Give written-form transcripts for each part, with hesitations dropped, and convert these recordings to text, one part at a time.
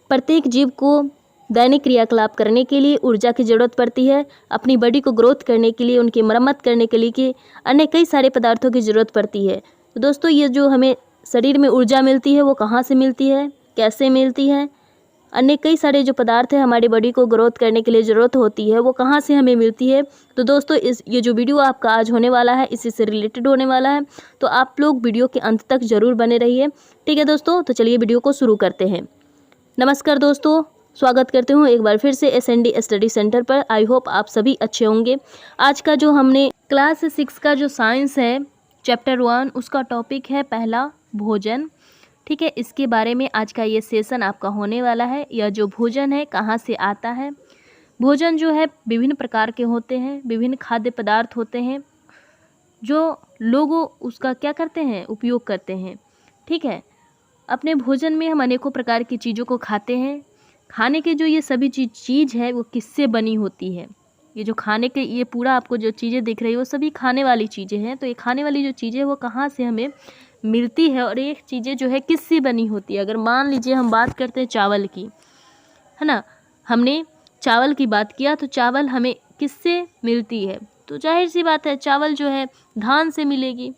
प्रत्येक जीव को दैनिक क्रियाकलाप करने के लिए ऊर्जा की ज़रूरत पड़ती है। अपनी बॉडी को ग्रोथ करने के लिए, उनकी मरम्मत करने के लिए कि अन्य कई सारे पदार्थों की ज़रूरत पड़ती है। तो दोस्तों, ये जो हमें शरीर में ऊर्जा मिलती है वो कहाँ से मिलती है, कैसे मिलती है, अन्य कई सारे जो पदार्थ है हमारी बॉडी को ग्रोथ करने के लिए ज़रूरत होती है वो कहाँ से हमें मिलती है। तो दोस्तों, ये जो वीडियो आपका आज होने वाला है इसी से रिलेटेड होने वाला है, तो आप लोग वीडियो के अंत तक ज़रूर बने रहिए। ठीक है दोस्तों, तो चलिए वीडियो को शुरू करते हैं। नमस्कार दोस्तों, स्वागत करते हूँ एक बार फिर से SND स्टडी सेंटर पर। आई होप आप सभी अच्छे होंगे। आज का जो हमने क्लास 6 का जो साइंस है चैप्टर 1 उसका टॉपिक है पहला भोजन। ठीक है, इसके बारे में आज का ये सेशन आपका होने वाला है। यह जो भोजन है कहाँ से आता है। भोजन जो है विभिन्न प्रकार के होते हैं, विभिन्न खाद्य पदार्थ होते हैं जो लोग उसका क्या करते हैं, उपयोग करते हैं। ठीक है, अपने भोजन में हम अनेकों प्रकार की चीज़ों को खाते हैं। खाने के जो ये सभी चीज़ है वो किससे बनी होती है। ये जो खाने के ये पूरा आपको जो चीज़ें दिख रही है वो सभी खाने वाली चीज़ें हैं। तो ये खाने वाली जो चीज़ें वो कहाँ से हमें मिलती है और ये चीज़ें जो है किससे बनी होती है। अगर मान लीजिए हम बात करते हैं चावल की, है ना, हमने चावल की बात किया तो चावल हमें किससे मिलती है। तो जाहिर सी बात है चावल जो है धान से मिलेगी।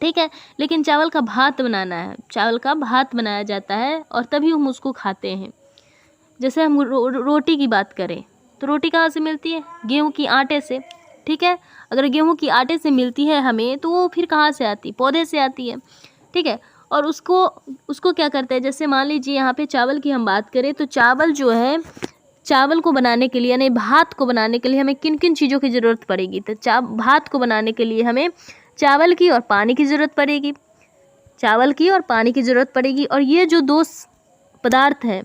ठीक है, लेकिन चावल का भात बनाना है, चावल का भात बनाया जाता है और तभी हम उसको खाते हैं। जैसे हम रोटी की बात करें तो रोटी कहाँ से मिलती है, गेहूं की आटे से। ठीक है, अगर गेहूं की आटे से मिलती है हमें तो वो फिर कहाँ से आती, पौधे से आती है। ठीक है, और उसको क्या करते हैं, जैसे मान लीजिए यहाँ पे चावल की हम बात करें तो चावल जो है, चावल को बनाने के लिए यानी भात को बनाने के लिए हमें किन किन चीज़ों की ज़रूरत पड़ेगी। तो भात को बनाने के लिए हमें चावल की और पानी की ज़रूरत पड़ेगी, चावल की और पानी की ज़रूरत पड़ेगी। और ये जो दो पदार्थ है,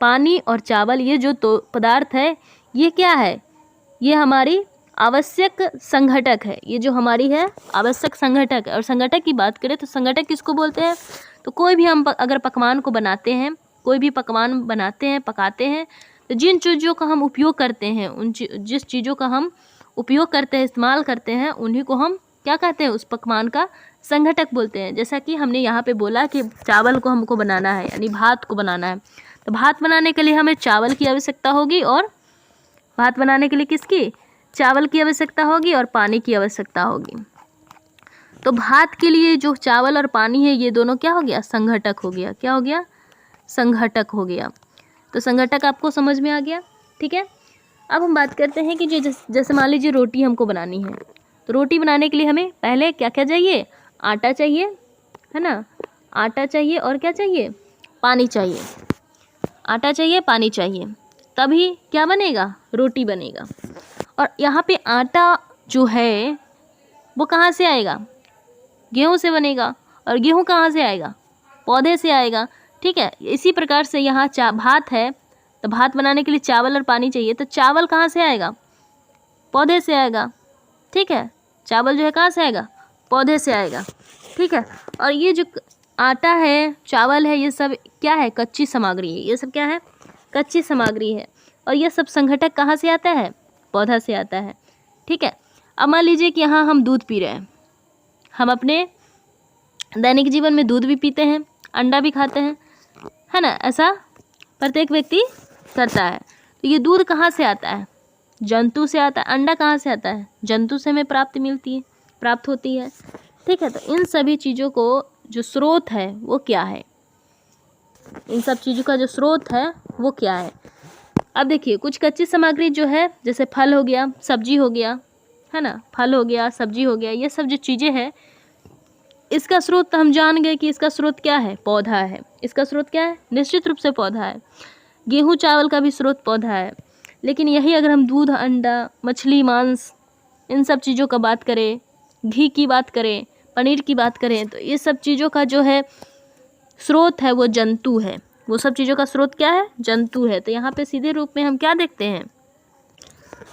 पानी और चावल, ये जो दो पदार्थ है ये क्या है, ये हमारी आवश्यक संघटक है। ये जो हमारी है आवश्यक संघटक है। और संघटक की बात करें तो संघटक किसको बोलते हैं, तो कोई भी हम अगर पकवान को बनाते हैं, कोई भी पकवान बनाते हैं, पकाते हैं, तो जिन चीज़ों का हम उपयोग करते हैं, जिस चीज़ों का हम उपयोग करते हैं, इस्तेमाल करते हैं, उन्हीं को हम क्या कहते हैं, उस पकवान का संघटक बोलते हैं। जैसा कि हमने यहाँ पे बोला कि चावल को हमको बनाना है यानी भात को बनाना है, तो भात बनाने के लिए हमें चावल की आवश्यकता होगी और भात बनाने के लिए किसकी, चावल की आवश्यकता होगी और पानी की आवश्यकता होगी। तो भात के लिए जो चावल और पानी है ये दोनों क्या हो गया, संघटक हो गया। क्या हो गया, संघटक हो गया। तो संघटक आपको समझ में आ गया। ठीक है, अब हम बात करते हैं कि जैसे मान लीजिए रोटी हमको बनानी है, तो रोटी बनाने के लिए हमें पहले क्या क्या चाहिए, आटा चाहिए, है ना, आटा चाहिए और क्या चाहिए, पानी चाहिए। आटा चाहिए, पानी चाहिए, तभी क्या बनेगा, रोटी बनेगा। और यहाँ पे आटा जो है वो कहाँ से आएगा, गेहूँ से बनेगा। और गेहूँ कहाँ से आएगा, पौधे से आएगा। ठीक है, इसी प्रकार से यहाँ भात है, तो भात बनाने के लिए चावल और पानी चाहिए, तो चावल कहाँ से आएगा, पौधे से आएगा। ठीक है, चावल जो है कहाँ से आएगा, पौधे से आएगा। ठीक है, और ये जो आटा है, चावल है, ये सब क्या है, कच्ची सामग्री है। ये सब क्या है, कच्ची सामग्री है। और ये सब संघटक कहाँ से आता है, पौधा से आता है। ठीक है, अब मान लीजिए कि यहाँ हम दूध पी रहे हैं, हम अपने दैनिक जीवन में दूध भी पीते हैं, अंडा भी खाते हैं, है ना, ऐसा प्रत्येक व्यक्ति करता है। तो ये दूध कहाँ से आता है, जंतु से आता है। अंडा कहाँ से आता है, जंतु से हमें प्राप्त होती है। ठीक है, तो इन सभी चीज़ों को जो स्रोत है वो क्या है, इन सब चीज़ों का जो स्रोत है वो क्या है। अब देखिए, कुछ कच्ची सामग्री जो है, जैसे फल हो गया, सब्जी हो गया, है ना, फल हो गया, सब्जी हो गया, ये सब जो चीज़ें हैं इसका स्रोत तो हम जान गए कि इसका स्रोत क्या है, पौधा है। इसका स्रोत क्या है, निश्चित रूप से पौधा है। गेहूँ चावल का भी स्रोत पौधा है। लेकिन यही अगर हम दूध, अंडा, मछली, मांस, इन सब चीज़ों का बात करें, घी की बात करें, पनीर की बात करें, तो ये सब चीज़ों का जो है स्रोत है वो जंतु है। वो सब चीज़ों का स्रोत क्या है, जंतु है। तो यहाँ पे सीधे रूप में हम क्या देखते हैं,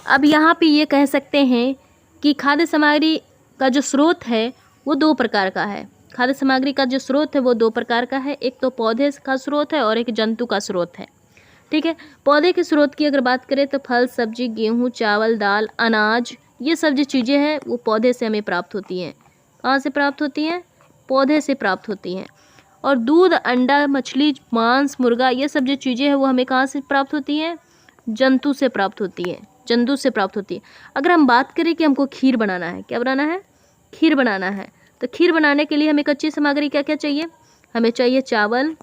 अब यहाँ पे ये कह सकते हैं कि खाद्य सामग्री का जो स्रोत है वो दो प्रकार का है। खाद्य सामग्री का जो स्रोत है वो दो प्रकार का है, एक तो पौधे का स्रोत है और एक जंतु का स्रोत है। ठीक है, पौधे के स्रोत की अगर बात करें तो फल, सब्जी, गेहूँ, चावल, दाल, अनाज, ये सब जो चीज़ें हैं वो पौधे से हमें प्राप्त होती हैं। कहाँ से प्राप्त होती हैं, पौधे से प्राप्त होती हैं। और दूध, अंडा, मछली, मांस, मुर्गा, ये सब जो चीज़ें हैं वो हमें कहाँ से प्राप्त होती हैं? जंतु से प्राप्त होती है, जंतु से प्राप्त होती है। अगर हम बात करें कि हमको खीर बनाना है, क्या बनाना है? खीर बनाना है, तो खीर बनाने के लिए हमें कच्ची सामग्री क्या क्या चाहिए? हमें चाहिए चावल,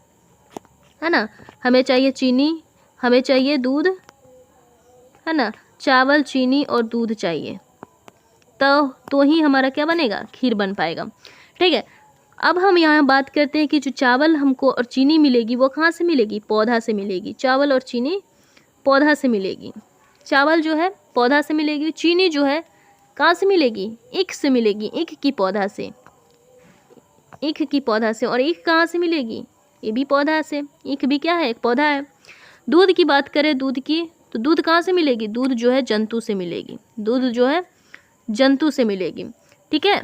है ना, हमें चाहिए चीनी, हमें चाहिए दूध, है ना, चावल, चीनी और दूध चाहिए, तो ही हमारा क्या बनेगा? खीर बन पाएगा। ठीक है, अब हम यहाँ बात करते हैं कि जो चावल हमको और चीनी मिलेगी वो कहाँ से मिलेगी? पौधा से मिलेगी। चावल और चीनी पौधा से मिलेगी। चावल जो है पौधा से मिलेगी, चीनी जो है कहाँ से मिलेगी? ईख से मिलेगी, ईख की पौधा से, ईख की पौधा से। और ईख कहाँ से मिलेगी? ये भी पौधा से, ईख भी क्या है? एक पौधा है। दूध की बात करें, दूध की, तो दूध कहाँ से मिलेगी? दूध जो है जंतु से मिलेगी, दूध जो है जंतु से मिलेगी। ठीक है,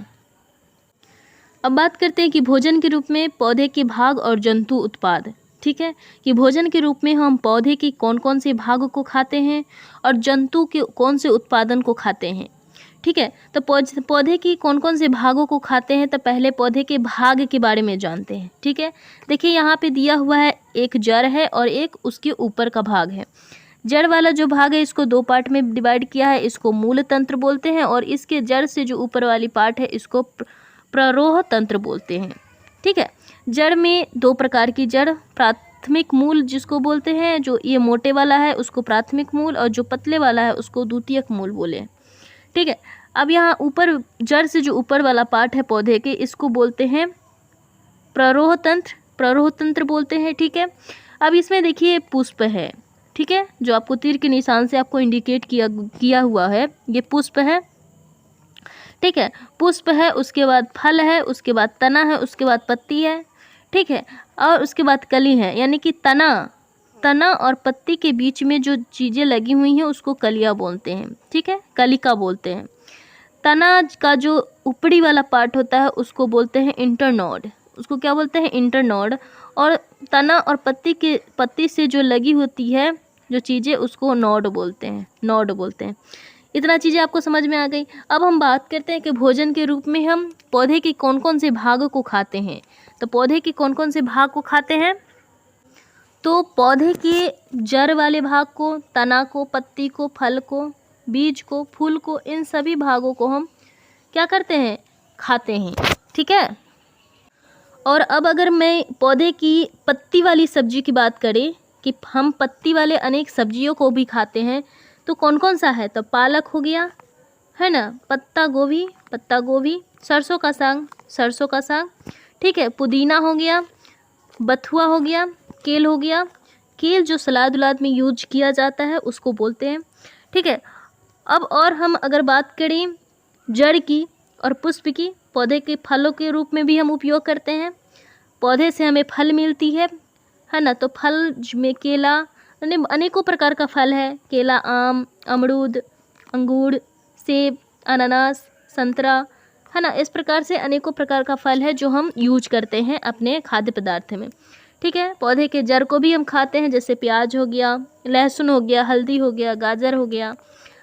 अब बात करते हैं कि भोजन के रूप में पौधे के भाग और जंतु उत्पाद। ठीक है, कि भोजन के रूप में हम पौधे के कौन कौन से भाग को खाते हैं और जंतु के कौन से उत्पादन को खाते हैं। ठीक है, तो पौधे की कौन कौन से भागों को खाते हैं, तो पहले पौधे के भाग के बारे में जानते हैं। ठीक है, देखिए यहाँ पे दिया हुआ है, एक जड़ है और एक उसके ऊपर का भाग है। जड़ वाला जो भाग है इसको दो पार्ट में डिवाइड किया है, इसको मूल तंत्र बोलते हैं, और इसके जड़ से जो ऊपर वाली पार्ट है इसको प्ररोह तंत्र बोलते हैं। ठीक है, जड़ में दो प्रकार की जड़, प्राथमिक मूल जिसको बोलते हैं, जो ये मोटे वाला है उसको प्राथमिक मूल, और जो पतले वाला है उसको द्वितीयक मूल बोले। ठीक है, अब यहाँ ऊपर जड़ से जो ऊपर वाला पार्ट है पौधे के, इसको बोलते हैं प्ररोह तंत्र, प्ररोह तंत्र बोलते हैं। ठीक है, अब इसमें देखिए पुष्प है। ठीक है, जो आपको तीर के निशान से आपको इंडिकेट किया हुआ है, ये पुष्प है। ठीक है, पुष्प है, उसके बाद फल है, उसके बाद तना है, उसके बाद पत्ती है। ठीक है, और उसके बाद कली है, यानी कि तना और पत्ती के बीच में जो चीज़ें लगी हुई हैं उसको कलियाँ बोलते हैं। ठीक है, कलिका बोलते हैं। तना का जो ऊपरी वाला पार्ट होता है उसको बोलते हैं इंटरनोड, उसको क्या बोलते हैं? इंटरनोड। और तना और पत्ती से जो लगी होती है जो चीज़ें उसको नोड बोलते हैं, नोड बोलते हैं। इतना चीज़ें आपको समझ में आ गई। अब हम बात करते हैं कि भोजन के रूप में हम पौधे के कौन कौन से भाग को खाते हैं। तो पौधे के कौन कौन से भाग को खाते हैं? तो पौधे के जड़ वाले भाग को, तना को, पत्ती को, फल को, बीज को, फूल को, इन सभी भागों को हम क्या करते हैं? खाते हैं। ठीक है, और अब अगर मैं पौधे की पत्ती वाली सब्जी की बात करें कि हम पत्ती वाले अनेक सब्जियों को भी खाते हैं, तो कौन कौन सा है? तो पालक हो गया, है ना, पत्ता गोभी, सरसों का साग। ठीक है, पुदीना हो गया, बथुआ हो गया, केल हो गया। केल जो सलाद उलाद में यूज किया जाता है उसको बोलते हैं। ठीक है, अब और हम अगर बात करें जड़ की और पुष्प की, पौधे के फलों के रूप में भी हम उपयोग करते हैं। पौधे से हमें फल मिलती है ना, तो फल में केला, अनेकों प्रकार का फल है, केला, आम, अमरूद, अंगूर, सेब, अनानास, संतरा, है ना, इस प्रकार से अनेकों प्रकार का फल है जो हम यूज करते हैं अपने खाद्य पदार्थ में। ठीक है, पौधे के जड़ को भी हम खाते हैं, जैसे प्याज हो गया, लहसुन हो गया, हल्दी हो गया, गाजर हो गया,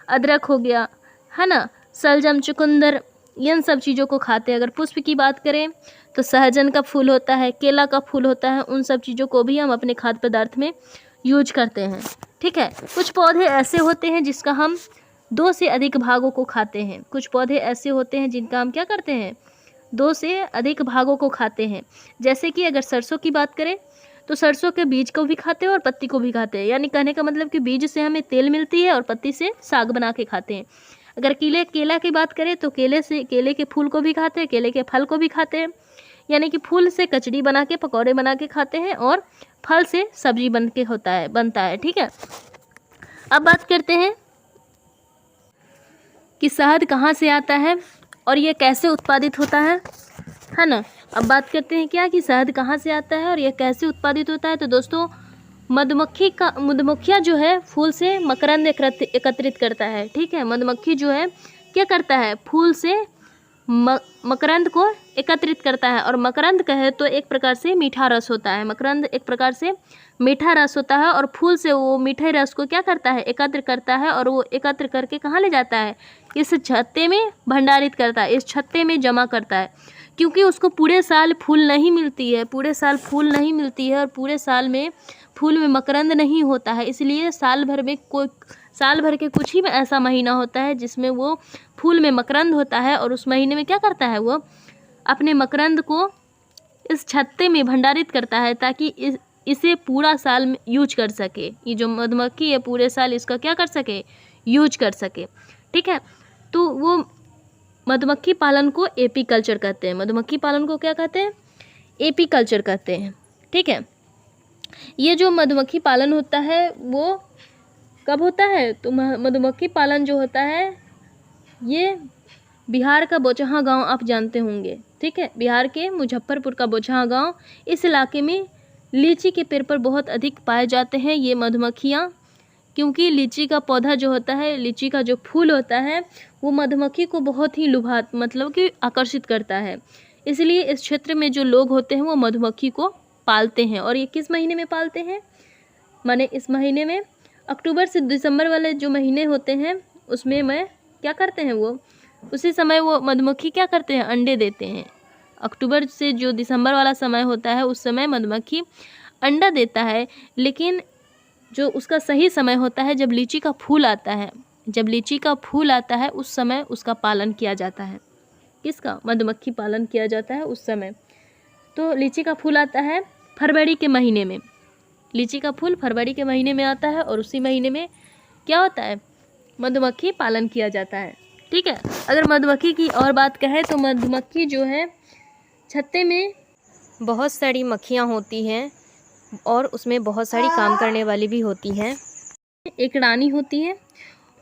अदरक हो गया, है ना, सलजम, चुकंदर, इन सब चीज़ों को खाते हैं। अगर पुष्प की बात करें तो सहजन का फूल होता है, केला का फूल होता है, उन सब चीज़ों को भी हम अपने खाद्य पदार्थ में यूज करते हैं। ठीक है, कुछ पौधे ऐसे होते हैं जिसका हम 2 से अधिक भागों को खाते हैं। कुछ पौधे ऐसे होते हैं जिनका हम क्या करते हैं? 2 से अधिक भागों को खाते हैं। जैसे कि अगर सरसों की बात करें तो सरसों के बीज को भी खाते हैं और पत्ती को भी खाते हैं, यानी कहने का मतलब कि बीज से हमें तेल मिलती है और पत्ती से साग बना के खाते हैं। अगर केला की बात करें तो केले के फूल को भी खाते हैं, केले के फल को भी खाते हैं, यानी कि फूल से कचड़ी बना के, पकौड़े बना के खाते हैं, और फल से सब्जी बनता है। ठीक है, अब बात करते हैं कि शहद कहाँ से आता है और ये कैसे उत्पादित होता है ना। अब बात करते हैं क्या कि शहद कहाँ से आता है और यह कैसे उत्पादित होता है। तो दोस्तों, मधुमक्खियाँ जो है फूल से मकरंद एकत्रित करता है। ठीक है, मधुमक्खी जो है क्या करता है? फूल से मकरंद को एकत्रित करता है, और मकरंद कहे तो एक प्रकार से मीठा रस होता है। मकरंद एक प्रकार से मीठा रस होता है, और फूल से वो मीठे रस को क्या करता है? एकत्र करता है, और वो एकत्र करके कहाँ ले जाता है? इस छत्ते में भंडारित करता है, इस छत्ते में जमा करता है। क्योंकि उसको पूरे साल फूल नहीं मिलती है, पूरे साल फूल नहीं मिलती है और पूरे साल में फूल में मकरंद नहीं होता है, इसलिए साल भर के कुछ ही में ऐसा महीना होता है जिसमें वो फूल में मकरंद होता है। और उस महीने में क्या करता है, वो अपने मकरंद को इस छत्ते में भंडारित करता है ताकि इसे पूरा साल में यूज कर सके। ये जो मधुमक्खी है पूरे साल इसका क्या कर सके, यूज कर सके। ठीक है, तो वो मधुमक्खी पालन को एपीकल्चर कहते हैं। मधुमक्खी पालन को क्या कहते हैं, एपीकल्चर कहते हैं। ठीक है, ये जो मधुमक्खी पालन होता है वो कब होता है, तो मधुमक्खी पालन जो होता है ये बिहार का बोचहा गांव आप जानते होंगे। ठीक है, बिहार के मुजफ्फरपुर का बोचहा गांव, इस इलाके में लीची के पेड़ पर बहुत अधिक पाए जाते हैं ये मधुमक्खियाँ, क्योंकि लीची का पौधा जो होता है, लीची का जो फूल होता है वो मधुमक्खी को बहुत ही मतलब कि आकर्षित करता है। इसलिए इस क्षेत्र में जो लोग होते हैं वो मधुमक्खी को पालते हैं। और ये किस महीने में पालते हैं, माने इस महीने में अक्टूबर से दिसंबर वाले जो महीने होते हैं उसमें क्या करते हैं, वो उसी समय वो मधुमक्खी क्या करते हैं, अंडे देते हैं। अक्टूबर से जो दिसंबर वाला समय होता है उस समय मधुमक्खी अंडा देता है। लेकिन जो उसका सही समय होता है जब लीची का फूल आता है, जब लीची का फूल आता है उस समय उसका पालन किया जाता है। किसका, मधुमक्खी पालन किया जाता है उस समय। तो लीची का फूल आता है फरवरी के महीने में, लीची का फूल फरवरी के महीने में आता है और उसी महीने में क्या होता है, मधुमक्खी पालन किया जाता है। ठीक है, अगर मधुमक्खी की और बात कहें तो मधुमक्खी जो है छत्ते में बहुत सारी मक्खियाँ होती हैं और उसमें बहुत सारी काम करने वाली भी होती हैं। एक रानी होती है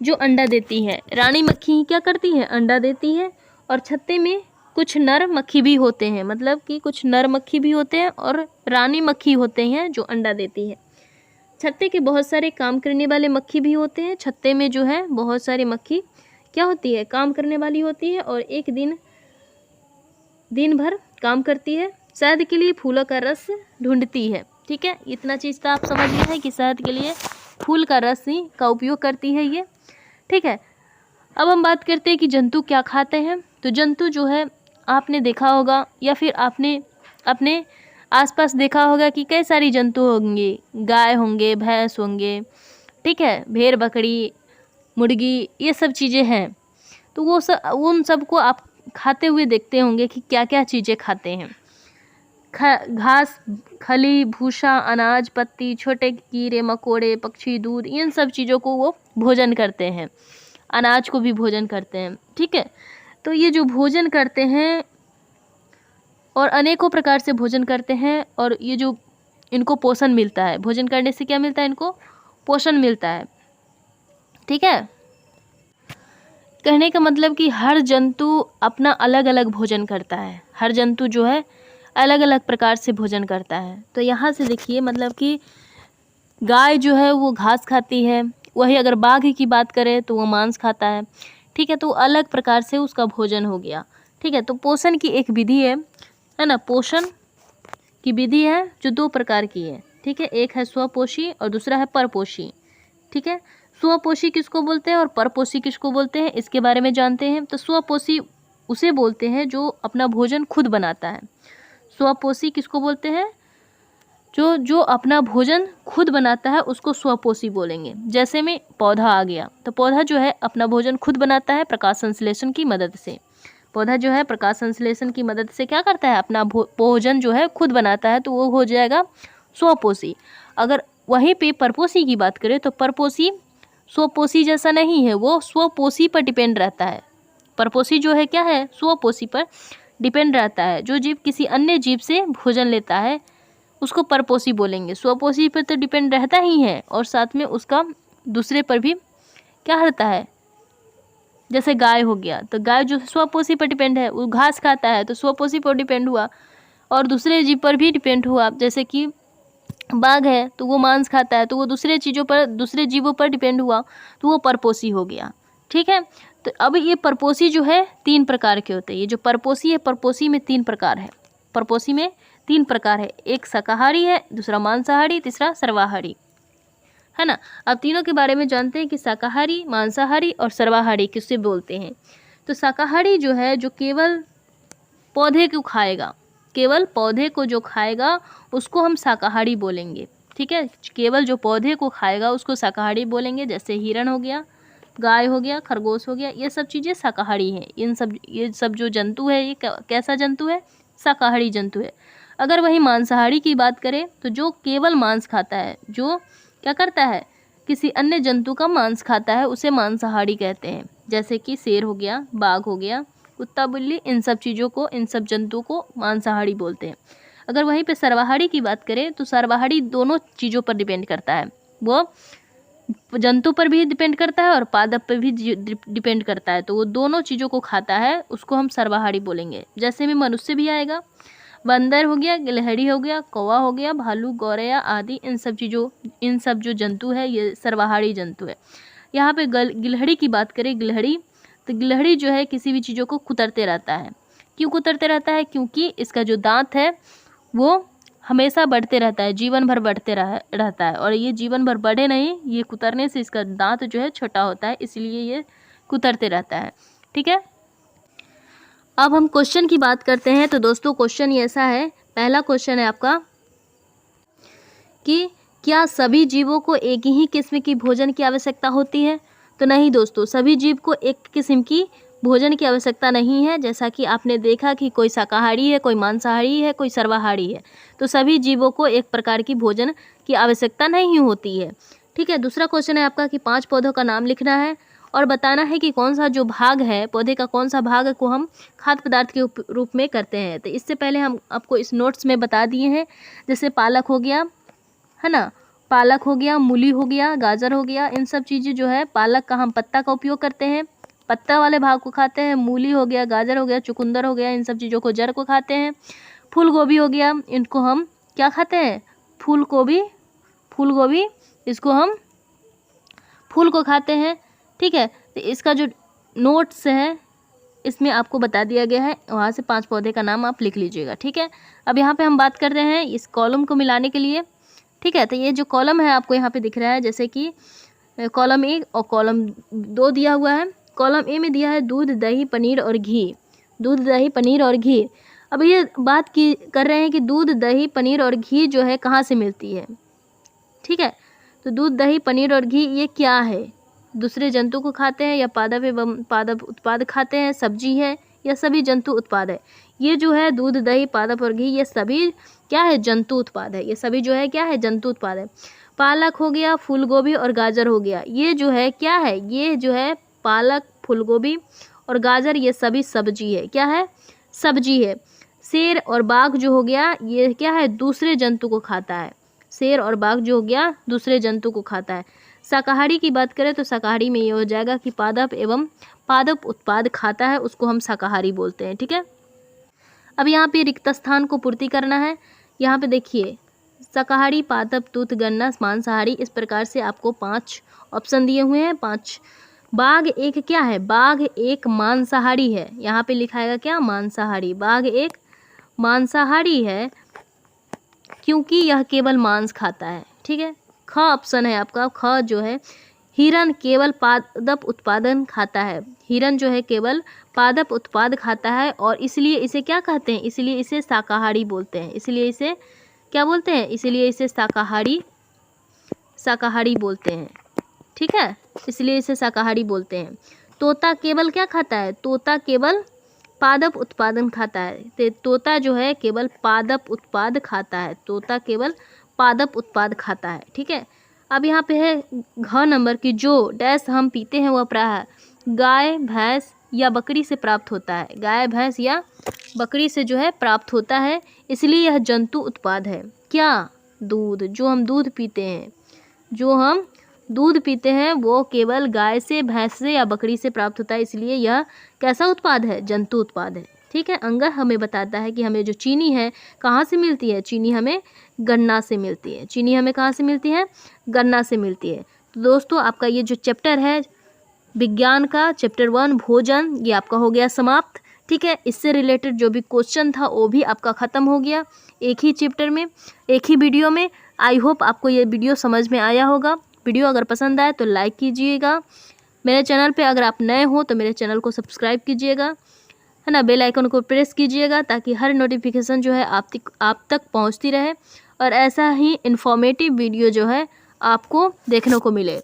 जो अंडा देती है, रानी मक्खी क्या करती है, अंडा देती है। और छत्ते में कुछ नर मक्खी भी होते हैं, मतलब कि कुछ नर मक्खी भी होते हैं और रानी मक्खी होते हैं जो अंडा देती है। छत्ते के बहुत सारे काम करने वाले मक्खी भी होते हैं। छत्ते में जो है बहुत सारी मक्खी क्या होती है, काम करने वाली होती है और एक दिन भर काम करती है, शहद के लिए फूलों का रस ढूंढती है। ठीक है, इतना चीज़ तो आप समझ गए हैं कि शहद के लिए फूल का रस ही का उपयोग करती है ये। ठीक है, अब हम बात करते हैं कि जंतु क्या खाते हैं। तो जंतु जो है आपने देखा होगा या फिर आपने अपने आसपास देखा होगा कि कई सारी जंतु होंगे, गाय होंगे, भैंस होंगे, ठीक है, भेड़ बकरी मुर्गी, ये सब चीज़ें हैं। तो उन सबको आप खाते हुए देखते होंगे कि क्या क्या चीज़ें खाते हैं। घास, खली, भूसा, अनाज, पत्ती, छोटे कीड़े मकोड़े, पक्षी, दूध, इन सब चीज़ों को वो भोजन करते हैं। अनाज को भी भोजन करते हैं। ठीक है, तो ये जो भोजन करते हैं और अनेकों प्रकार से भोजन करते हैं और ये जो इनको पोषण मिलता है, भोजन करने से क्या मिलता है, इनको पोषण मिलता है। ठीक है, कहने का मतलब कि हर जंतु अपना अलग अलग भोजन करता है, हर जंतु जो है अलग अलग प्रकार से भोजन करता है। तो यहाँ से देखिए मतलब कि गाय जो है वो घास खाती है, वही अगर बाघ की बात करें तो वो मांस खाता है। ठीक है, तो अलग प्रकार से उसका भोजन हो गया। ठीक है, तो पोषण की एक विधि है ना, पोषण की विधि है जो दो प्रकार की है। ठीक है, एक है स्वपोषी और दूसरा है परपोषी। ठीक है, स्वपोषी किसको बोलते हैं और परपोषी किसको बोलते हैं, इसके बारे में जानते हैं। तो स्वपोषी उसे बोलते हैं जो अपना भोजन खुद बनाता है। स्वपोषी किसको बोलते हैं, जो अपना भोजन खुद बनाता है उसको स्वपोषी बोलेंगे। जैसे में पौधा आ गया, तो पौधा जो है अपना भोजन खुद बनाता है प्रकाश संश्लेषण की मदद से। पौधा जो है प्रकाश संश्लेषण की मदद से क्या करता है, अपना भोजन जो है खुद बनाता है, तो वो हो जाएगा स्वपोषी। अगर वहीं पे परपोषी की बात करें तो परपोषी स्वपोषी जैसा नहीं है, वो स्वपोषी पर डिपेंड रहता है। परपोषी जो है क्या है, स्वपोषी पर डिपेंड रहता है। जो जीव किसी अन्य जीव से भोजन लेता है उसको परपोषी बोलेंगे। स्वपोषी पर तो डिपेंड रहता ही है और साथ में उसका दूसरे पर भी क्या रहता है, जैसे गाय हो गया, तो गाय जो स्वपोषी पर डिपेंड है, वो घास खाता है तो स्वपोषी पर डिपेंड हुआ, और दूसरे जीव पर भी डिपेंड हुआ। जैसे कि बाघ है तो वो मांस खाता है, तो वो दूसरे जीवों पर डिपेंड हुआ, तो वो परपोषी हो गया। ठीक है, तो अब ये परपोषी जो है 3 प्रकार के होते हैं। ये जो परपोषी है, परपोषी में 3 प्रकार है। परपोषी में 3 प्रकार है, एक शाकाहारी है, दूसरा मांसाहारी, तीसरा सर्वाहारी, है ना। अब तीनों के बारे में जानते हैं कि शाकाहारी, मांसाहारी और सर्वाहारी किससे बोलते हैं। तो शाकाहारी जो है, जो केवल पौधे को खाएगा, केवल पौधे को जो खाएगा उसको हम शाकाहारी बोलेंगे। ठीक है, केवल जो पौधे को खाएगा उसको शाकाहारी बोलेंगे। जैसे हिरण हो गया, गाय हो गया, खरगोश हो गया, ये सब चीज़ें शाकाहारी हैं। ये सब जो जंतु है ये कैसा जंतु है? शाकाहारी जंतु है। अगर वही मांसाहारी की बात करें तो जो केवल मांस खाता है, जो क्या करता है, किसी अन्य जंतु का मांस खाता है, उसे मांसाहारी कहते हैं। जैसे कि शेर हो गया, बाघ हो गया, कुत्ता बिल्ली, इन सब चीज़ों को, इन सब जंतुओं को मांसाहारी बोलते हैं। अगर वहीं पे सर्वाहारी की बात करें तो सर्वाहारी दोनों चीज़ों पर डिपेंड करता है। वो जंतु पर भी डिपेंड करता है और पादप पर भी डिपेंड करता है। तो वो दोनों चीज़ों को खाता है, उसको हम सर्वाहारी बोलेंगे। जैसे में मनुष्य भी आएगा, बंदर हो गया, गिलहरी हो गया, कौवा हो गया, भालू, गौरैया आदि, इन सब जो जंतु है ये सर्वाहारी जंतु है। यहाँ पे गिलहरी की बात करें, तो गिलहरी जो है किसी भी चीज़ों को कुतरते रहता है। क्यों कुतरते रहता है? क्योंकि इसका जो दांत है वो हमेशा बढ़ते रहता है, जीवन भर बढ़ते रहता है। और ये जीवन भर बढ़े नहीं, ये कुतरने से इसका दांत जो है छोटा होता है, इसलिए ये कुतरते रहता है। ठीक है, अब हम क्वेश्चन की बात करते हैं। तो दोस्तों क्वेश्चन ये ऐसा है, पहला क्वेश्चन है आपका कि क्या सभी जीवों को एक ही किस्म की भोजन की आवश्यकता होती है? तो नहीं दोस्तों, सभी जीव को एक किस्म की भोजन की आवश्यकता नहीं है। जैसा कि आपने देखा कि कोई शाकाहारी है, कोई मांसाहारी है, कोई सर्वाहारी है, तो सभी जीवों को एक प्रकार की भोजन की आवश्यकता नहीं होती है। ठीक है, दूसरा क्वेश्चन है आपका कि 5 पौधों का नाम लिखना है और बताना है कि कौन सा जो भाग है पौधे का, कौन सा भाग को हम खाद्य पदार्थ के रूप में करते हैं। तो इससे पहले हम आपको इस नोट्स में बता दिए हैं। जैसे पालक हो गया, है ना, पालक हो गया, मूली हो गया, गाजर हो गया, इन सब चीज़ें जो है, पालक का हम पत्ता का उपयोग करते हैं, पत्ता वाले भाग को खाते हैं। मूली हो गया, गाजर हो गया, चुकंदर हो गया, इन सब चीज़ों को जड़ को खाते हैं। फूल गोभी हो गया, इनको हम क्या खाते हैं? फूल गोभी, इसको हम फूल को खाते हैं। ठीक है, तो इसका जो नोट्स है इसमें आपको बता दिया गया है, वहाँ से 5 पौधे का नाम आप लिख लीजिएगा। ठीक है, अब यहाँ पे हम बात कर रहे हैं इस कॉलम को मिलाने के लिए। ठीक है, तो ये जो कॉलम है आपको यहाँ पे दिख रहा है, जैसे कि कॉलम 1 और कॉलम 2 दिया हुआ है। कॉलम ए में दिया है दूध, दही, पनीर और घी। दूध, दही, पनीर और घी। अब ये बात कर रहे हैं कि दूध, दही, पनीर और घी जो है कहाँ से मिलती है। ठीक है, तो दूध, दही, पनीर और घी ये क्या है? दूसरे जंतु को खाते हैं या पादप उत्पाद खाते हैं, सब्जी है या सभी जंतु उत्पाद है? ये जो है दूध, दही, पादप और घी, ये सभी क्या है? जंतु उत्पाद है। ये सभी जो है क्या है? जंतु उत्पाद है। पालक हो गया, फूल गोभी और गाजर हो गया, ये जो है क्या है? ये जो है पालक, फूल गोभी और गाजर, ये सभी सब्जी है। क्या है? सब्जी है। शेर और बाघ जो हो गया, ये क्या है? दूसरे जंतु को खाता है। शेर और बाघ जो हो गया दूसरे जंतु को खाता है। शाकाहारी की बात करें तो शाकाहारी में ये हो जाएगा कि पादप एवं पादप उत्पाद खाता है, उसको हम शाकाहारी बोलते हैं। ठीक है, अब यहाँ पे रिक्त स्थान को पूर्ति करना है। यहाँ पे देखिए, शाकाहारी, पादप, दूध, गन्ना, मांसाहारी, इस प्रकार से आपको 5 ऑप्शन दिए हुए हैं। 5 बाघ एक क्या है? बाघ एक मांसाहारी है। यहाँ पे लिखाएगा क्या? मांसाहारी। बाघ एक मांसाहारी है क्योंकि यह केवल मांस खाता है। ठीक है, ख ऑप्शन है आपका, ख जो है हिरन केवल पादप उत्पादन खाता है। हिरन जो है केवल पादप उत्पाद खाता है और इसलिए इसे क्या कहते हैं? इसलिए इसे शाकाहारी बोलते हैं। इसलिए इसे क्या बोलते हैं? इसलिए इसे शाकाहारी बोलते हैं। ठीक है, इसलिए इसे शाकाहारी बोलते हैं। तोता केवल क्या खाता है? तोता केवल पादप उत्पादन खाता है। तोता जो है केवल पादप उत्पाद खाता है। तोता केवल पादप उत्पाद खाता है। ठीक है, अब यहाँ पे है घ नंबर की, जो डैश हम पीते हैं वह प्रायः गाय, भैंस या बकरी से प्राप्त होता है। गाय, भैंस या बकरी से जो है प्राप्त होता है, इसलिए यह जंतु उत्पाद है। क्या? दूध। जो हम दूध पीते हैं वो केवल गाय से, भैंस से या बकरी से प्राप्त होता है, इसलिए यह कैसा उत्पाद है? जंतु उत्पाद है। ठीक है, अंगर हमें बताता है कि हमें जो चीनी है कहाँ से मिलती है? चीनी हमें गन्ना से मिलती है। चीनी हमें कहाँ से मिलती है? गन्ना से मिलती है। तो दोस्तों आपका ये जो चैप्टर है विज्ञान का, चैप्टर 1 भोजन, ये आपका हो गया समाप्त। ठीक है, इससे रिलेटेड जो भी क्वेश्चन था वो भी आपका ख़त्म हो गया एक ही चैप्टर में, एक ही वीडियो में। आई होप आपको ये वीडियो समझ में आया होगा। वीडियो अगर पसंद आए तो लाइक कीजिएगा। मेरे चैनल पे अगर आप नए हो तो मेरे चैनल को सब्सक्राइब कीजिएगा, है है ना, बेल आइकन को प्रेस कीजिएगा ताकि हर नोटिफिकेशन जो है आप तक पहुंचती रहे और ऐसा ही इन्फॉर्मेटिव वीडियो जो है आपको देखने को मिले।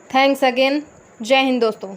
Thanks again. जय हिंद दोस्तों।